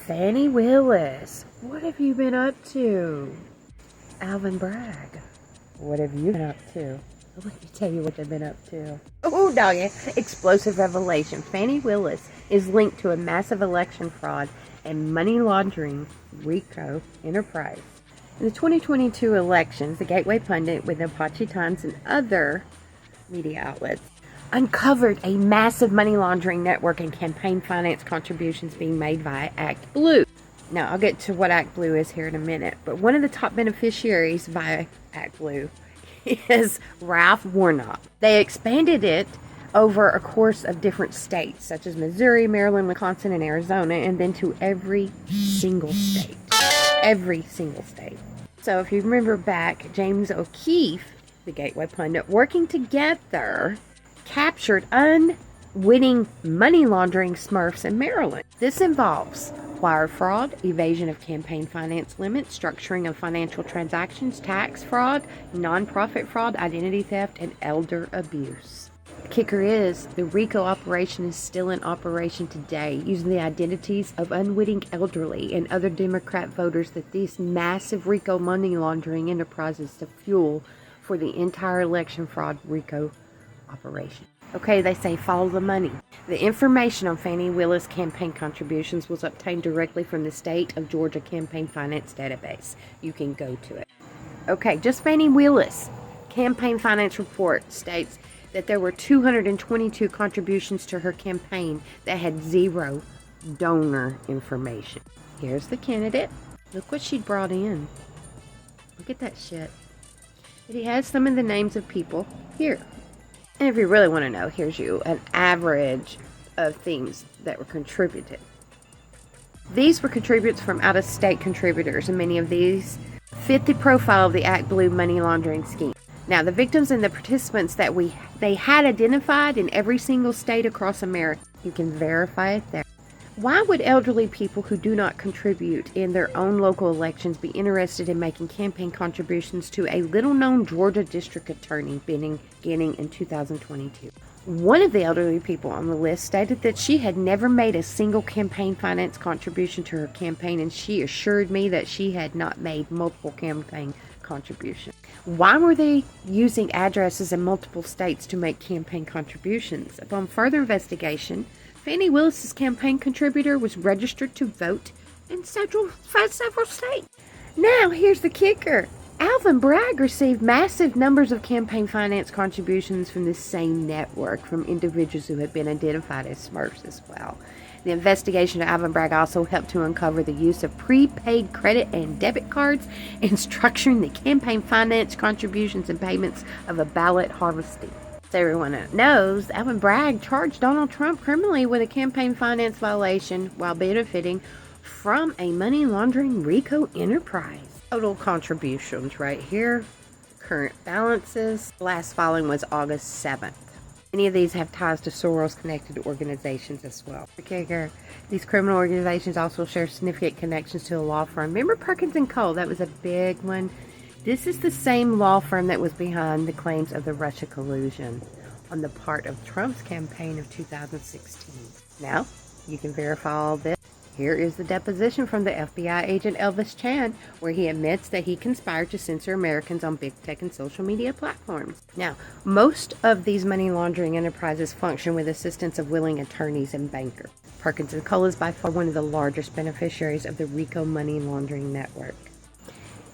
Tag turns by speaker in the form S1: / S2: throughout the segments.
S1: Fani Willis, what have you been up to? Alvin Bragg, what have you been up to? Let me tell you what they've been up to. Oh, doggy. Explosive revelation. Fani Willis is linked to a massive election fraud and money laundering RICO enterprise. In the 2022 elections, the Gateway Pundit with Apache Times and other media outlets uncovered a massive money laundering network and campaign finance contributions being made via Act Blue. Now, I'll get to what Act Blue is here in a minute, but one of the top beneficiaries via Act Blue is Ralph Warnock. They expanded it over a course of different states, such as Missouri, Maryland, Wisconsin, and Arizona, and then to every single state. Every single state. So if you remember back, James O'Keefe, the Gateway Pundit, working together, captured unwitting money laundering smurfs in Maryland. This involves wire fraud, evasion of campaign finance limits, structuring of financial transactions, tax fraud, nonprofit fraud, identity theft, and elder abuse. The kicker is, the RICO operation is still in operation today, using the identities of unwitting elderly and other Democrat voters that these massive RICO money laundering enterprises to fuel for the entire election fraud RICO operation. Okay, they say follow the money. The information on Fani Willis campaign contributions was obtained directly from the state of Georgia campaign finance database. You can go to it. Okay, just Fani Willis campaign finance report states that there were 222 contributions to her campaign that had zero donor information. Here's the candidate. Look what she brought in. Look at that shit. He has some of the names of people here. And if you really want to know, here's an average of things that were contributed. These were contributors from out-of-state contributors, and many of these fit the profile of the Act Blue money laundering scheme. Now, the victims and the participants that they had identified in every single state across America. You can verify it there. Why would elderly people who do not contribute in their own local elections be interested in making campaign contributions to a little-known Georgia district attorney beginning in 2022? One of the elderly people on the list stated that she had never made a single campaign finance contribution to her campaign, and she assured me that she had not made multiple campaign contributions. Why were they using addresses in multiple states to make campaign contributions? Upon further investigation, Fani Willis's campaign contributor was registered to vote in several states. Now, here's the kicker. Alvin Bragg received massive numbers of campaign finance contributions from this same network from individuals who had been identified as Smurfs as well. The investigation of Alvin Bragg also helped to uncover the use of prepaid credit and debit cards in structuring the campaign finance contributions and payments of a ballot harvesting. As everyone knows, Alvin Bragg charged Donald Trump criminally with a campaign finance violation while benefiting from a money laundering RICO enterprise. Total contributions right here, current balances. Last filing was August 7th. Many of these have ties to Soros-connected organizations as well. Okay, these criminal organizations also share significant connections to a law firm. Remember Perkins & Co.? That was a big one. This is the same law firm that was behind the claims of the Russia collusion on the part of Trump's campaign of 2016. Now, you can verify all this. Here is the deposition from the FBI agent Elvis Chan, where he admits that he conspired to censor Americans on big tech and social media platforms. Now, most of these money laundering enterprises function with assistance of willing attorneys and bankers. Perkins & Co. is by far one of the largest beneficiaries of the RICO money laundering network.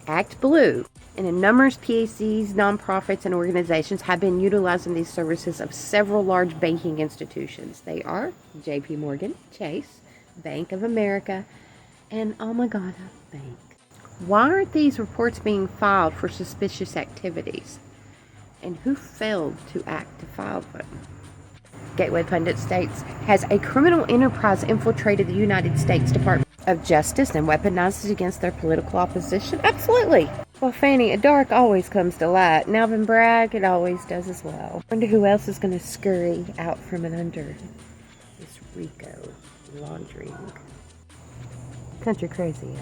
S1: Act Blue and numerous PACs, nonprofits, and organizations have been utilizing these services of several large banking institutions. They are J.P. Morgan, Chase, Bank of America, and Amagata Bank. Why aren't these reports being filed for suspicious activities? And who failed to act to file them? Gateway Pundit states, has a criminal enterprise infiltrated the United States Department of Justice and weaponized it against their political opposition? Absolutely. Well, Fani, a dark always comes to light. And Alvin Bragg, it always does as well. I wonder who else is going to scurry out from and under this RICO laundering. Country crazy, y'all.